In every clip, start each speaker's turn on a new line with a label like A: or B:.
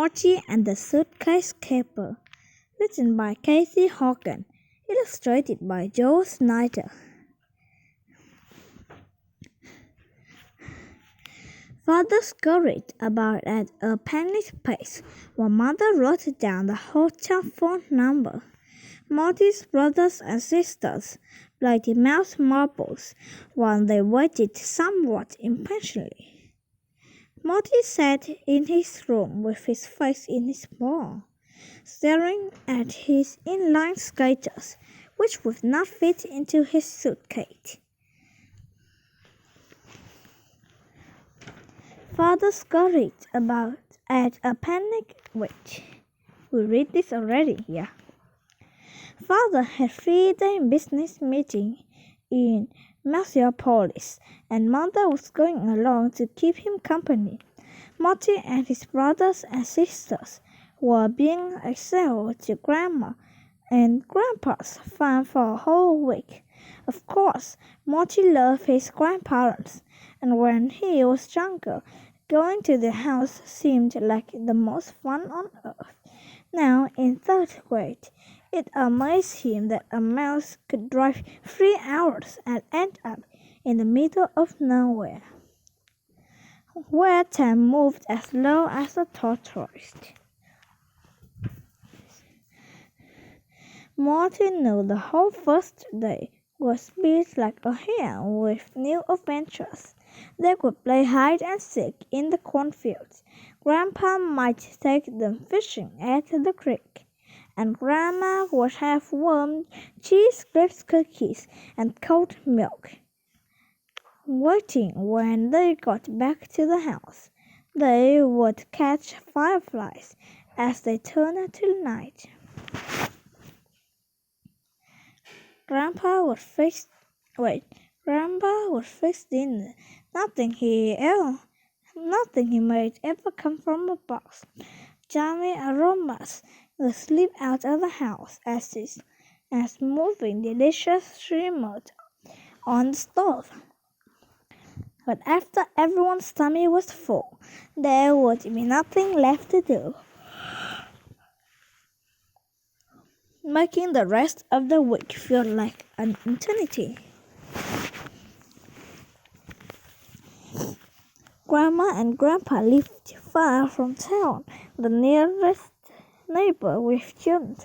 A: Morty and the Suitcase Keeper, written by Casey Hogan, illustrated by Joe Snyder. Father scurried about at a panicked pace, while Mother wrote down the hotel phone number. Morty's brothers and sisters played mouse marbles while they waited somewhat impatiently. Morty sat in his room with his face in his paw, staring at his inline skaters, which would not fit into his suitcase. Father scurried about at a panic. Wait, we read this already, yeah. Father had 3-day business meeting in Metropolis, and Mother was going along to keep him company. Morty and his brothers and sisters were being exiled to Grandma and Grandpa's farm for a whole week. Of course, Morty loved his grandparents, and when he was younger, going to their house seemed like the most fun on earth. Now, in 3rd grade, it amazed him that a mouse could drive 3 hours and end up in the middle of nowhere, where time moved as slow as a tortoise. Morty knew the whole first day was built like a hare with new adventures. They could play hide and seek in the cornfields. Grandpa might take them fishing at the creek, and Grandma would have warm cheese grapes cookies and cold milk waiting when they got back to the house. They would catch fireflies as they turned to night. Grandpa would fix dinner. Nothing he made ever come from a box. Yummy aromas would slip out of the house as moving delicious shimmered on the stove. But after everyone's tummy was full, there would be nothing left to do, making the rest of the week feel like an eternity. Grandma and Grandpa lived far from town. The nearest neighbor with children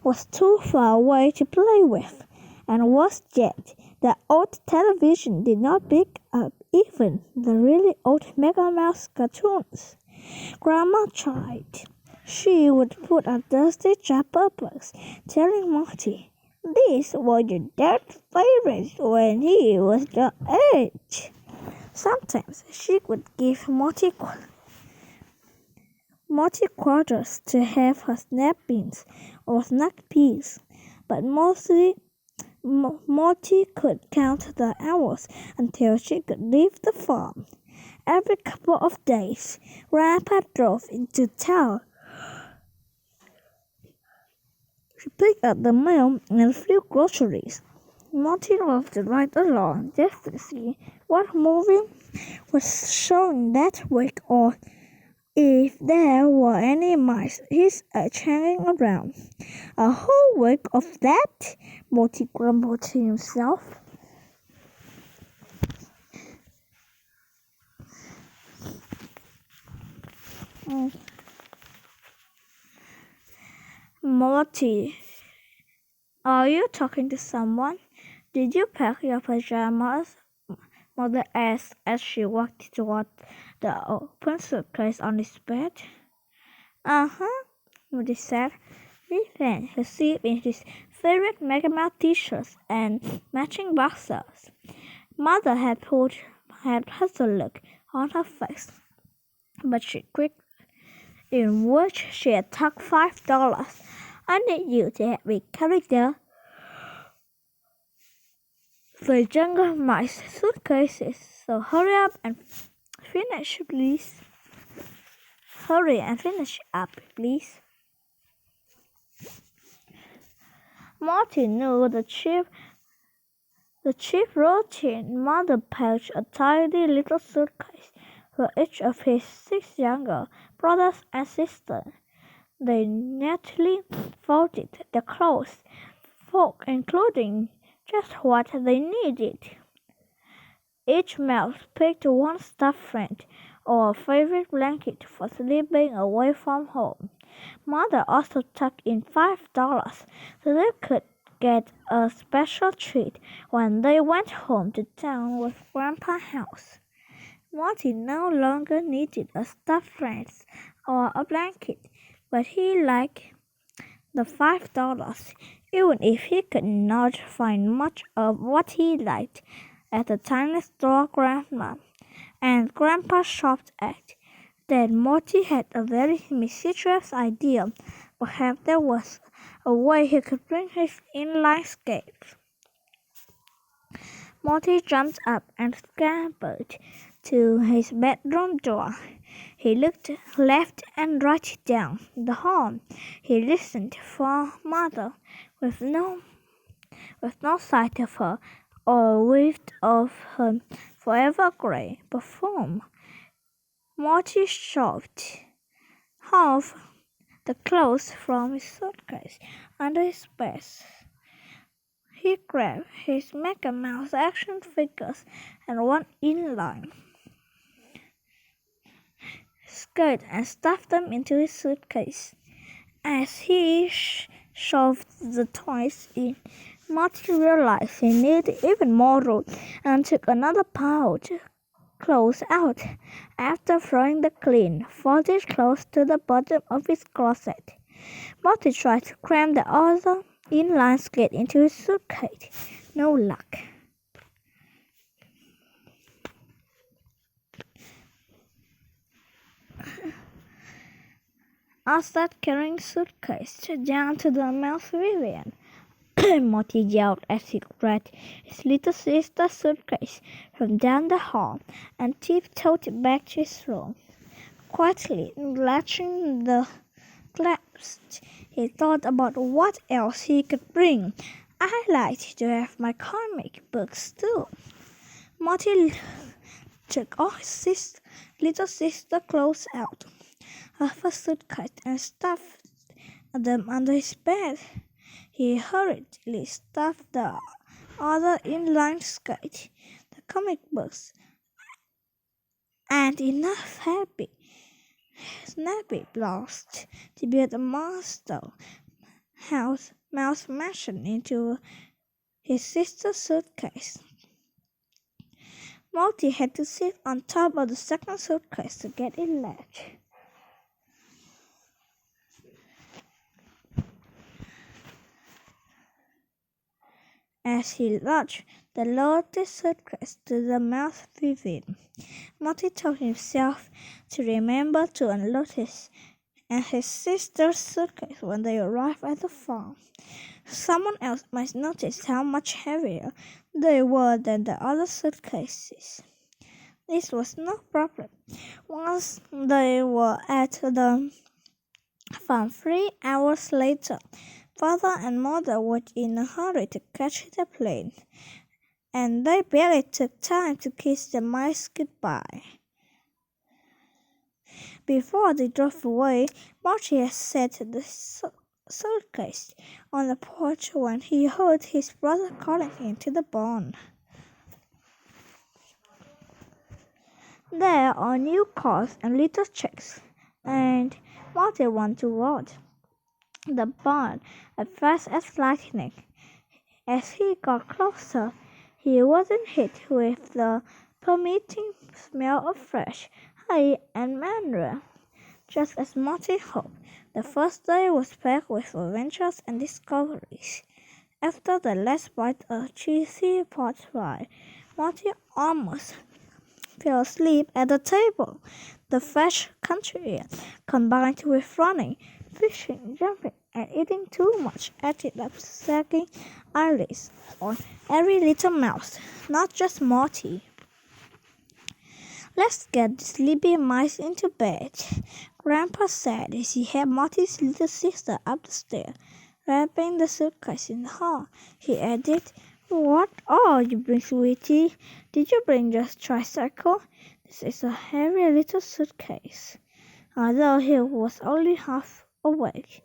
A: was too far away to play with, and worse yet, the old television did not pick up even the really old Mega Mouse cartoons. Grandma tried. She would put on Thursday chapter books, telling Morty these were your dad's favorites when he was your age. Sometimes she would give Morty quarters to have her snap beans or snack peas, but mostly Morty could count the hours until she could leave the farm. Every couple of days, Grandpa drove into town to pick up the mail and a few groceries. Morty loved to ride along just to see what movie was showing that week or if there were any mice his age hanging around. A whole week of that, Morty grumbled to himself. Morty, are you talking to someone? Did you pack your pajamas? Mother asked as she walked toward the open suitcase on his bed. Uh-huh, Morty said. He then received in his favorite Mega Mouse t-shirts and matching boxers. Mother had put a look on her face, but she quick in which she had tucked $5. I need you to help me carry the younger mice suitcases, so hurry up and finish, please. Hurry and finish up, please. Morty knew the cheap routine. Mother packed a tiny little suitcase for each of his 6 younger brothers and sisters. They neatly folded the clothes, including just what they needed. Each mouse picked one stuffed friend or a favorite blanket for sleeping away from home. Mother also tucked in $5 so they could get a special treat when they went home to town with Grandpa's house. Marty no longer needed a stuffed friend or a blanket, but he liked the $5, even if he could not find much of what he liked at the tiny store Grandma and Grandpa shopped at. Then Morty had a very mischievous idea. Perhaps there was a way he could bring his inline skates. Morty jumped up and scampered to his bedroom door. He looked left and right down the hall. He listened for Mother with no sight of her or whiff of her forever grey perfume. Morty shoved half the clothes from his suitcase under his bed. He grabbed his Mega Mouse action figures and one inline skate and stuffed them into his suitcase. As he shoved the toys in, Marty realized he needed even more room and took another pile of clothes out. After throwing the clean, folded clothes to the bottom of his closet, Marty tried to cram the other inline skate into his suitcase. No luck. I'll start carrying suitcase down to the mouse pavilion. Morty yelled as he grabbed his little sister's suitcase from down the hall and tiptoed back to his room. Quietly latching the clasps, he thought about what else he could bring. "I like to have my comic books too." Morty took all his little sister's clothes out of her suitcase and stuffed them under his bed. He hurriedly stuffed the other inline skate, the comic books, and enough snappy blocks to build a monster mouse mansion into his sister's suitcase. Morty had to sit on top of the second suitcase to get it latched. As he launched the loaded suitcase to the mouse pavilion, Morty told himself to remember to unload his and his sister's suitcase when they arrived at the farm. Someone else might notice how much heavier they were than the other suitcases. This was no problem. Once they were at the farm 3 hours later, Father and Mother were in a hurry to catch the plane, and they barely took time to kiss the mice goodbye. Before they drove away, Marty had set the suitcase on the porch when he heard his brother calling him to the barn. There are new cars and little chicks, and Marty ran toward the barn as fast as lightning. As he got closer, he wasn't hit with the permeating smell of fresh hay and manure. Just as Marty hoped, the first day was packed with adventures and discoveries. After the last bite of cheesy pot pie, Marty almost fell asleep at the table. The fresh country air, combined with running, fishing, jumping, and eating too much, added up sagging eyelids on every little mouse, not just Marty. "Let's get the sleepy mice into bed," Grandpa said as he helped Marty's little sister up the stairs, wrapping the suitcase in the hall. He added, "What all you bring, sweetie? Did you bring just tricycle? This is a heavy little suitcase." Although he was only half awake,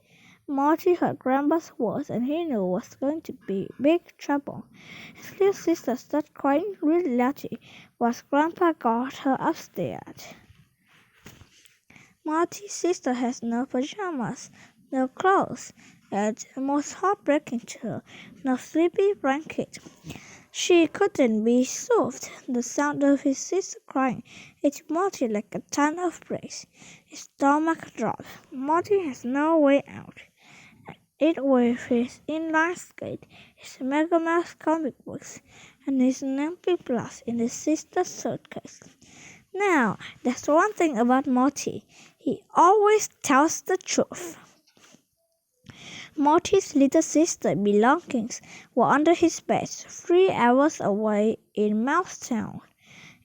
A: Marty heard Grandpa's words and he knew it was going to be big trouble. His little sister started crying really loudly once Grandpa got her upstairs. Marty's sister has no pajamas, no clothes, and most heartbreaking to her, no sleepy blanket. She couldn't be soothed. The sound of his sister crying hit Marty like a ton of bricks. His stomach dropped. Marty has no way out. It with his inline skate, his Mega Mouse comic books, and his Numpy Plus in his sister's suitcase. Now, that's one thing about Marty. He always tells the truth. Marty's little sister's belongings were under his bed, 3 hours away in Mousetown.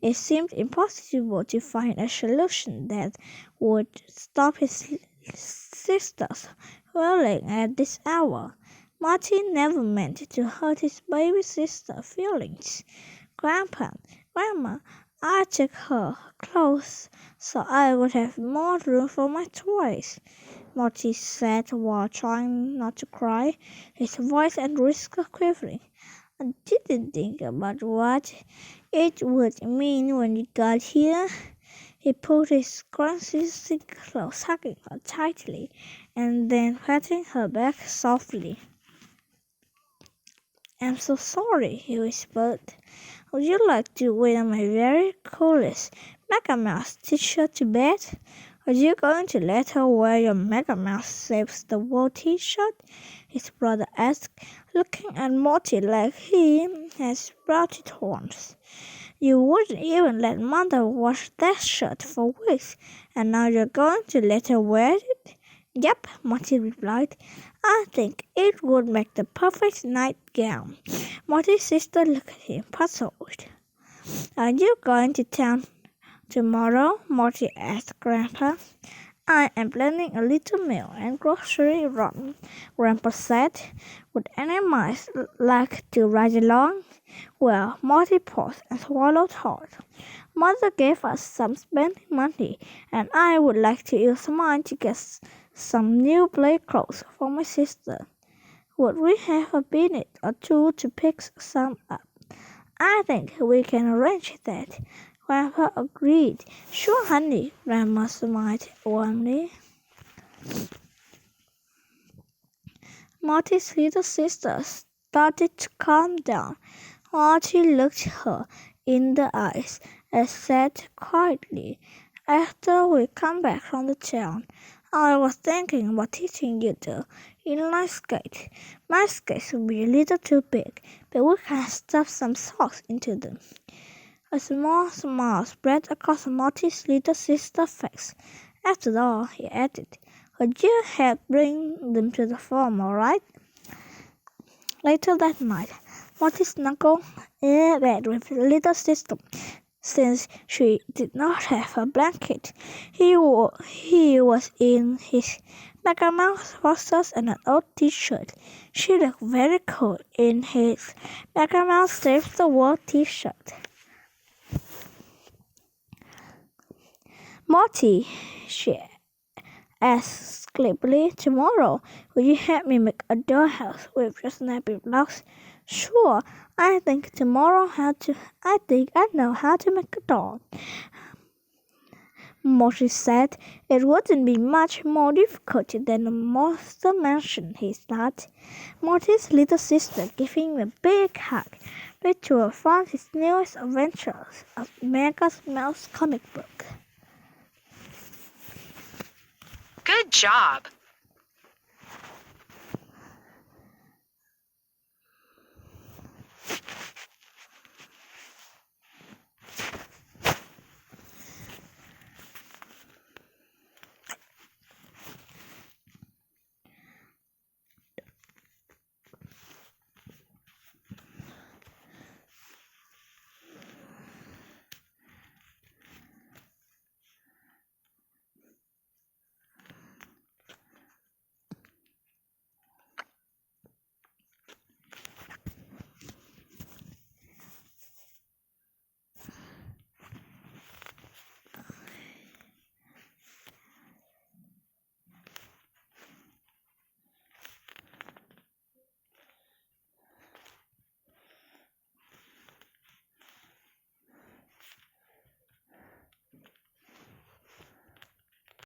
A: It seemed impossible to find a solution that would stop his sisters wailing at this hour. Marty never meant to hurt his baby sister's feelings. Grandma, I took her clothes so I would have more room for my toys, Marty said while trying not to cry, his voice and wrists quivering. I didn't think about what it would mean when you got here. He pulled his scrunchy stick close, hugging her tightly, and then patting her back softly. I'm so sorry, he whispered. Would you like to wear my very coolest Mega Mouse t-shirt to bed? Are you going to let her wear your Mega Mouse Saves the World t-shirt? His brother asked, looking at Morty like he had sprouted horns. You wouldn't even let Mother wash that shirt for weeks, and now you're going to let her wear it? Yep, Morty replied. I think it would make the perfect nightgown. Morty's sister looked at him, puzzled. Are you going to town tomorrow? Morty asked Grandpa. I am planning a little meal and grocery run, Grandpa said. Would any mice like to ride along? Well, Morty paused and swallowed hard. Mother gave us some spending money, and I would like to use mine to get some new play clothes for my sister. Would we have a minute or two to pick some up? I think we can arrange that. Grandpa agreed. Sure, honey, Grandma smiled warmly. Marty's little sister started to calm down. Marty looked her in the eyes and said quietly, after we come back from the town, I was thinking about teaching you the inline skate. My skates will be a little too big, but we can stuff some socks into them. A small smile spread across Marty's little sister's face. After all, he added, could you help bring them to the farm, all right? Later that night, Marty snuggled in bed with his little sister. Since she did not have a blanket, he was in his Mega Mouse boxers and an old t-shirt. She looked very cool in his Mega Mouse Saves the World t-shirt. Marty, she asked sleepily, tomorrow, will you help me make a dollhouse with your snappy blocks? Sure, I think I know how to make a doll. Marty said it wouldn't be much more difficult than a monster mansion, he thought. Marty's little sister gave him a big hug. They two found his newest adventures, a Mega Mouse comic book.
B: Good job!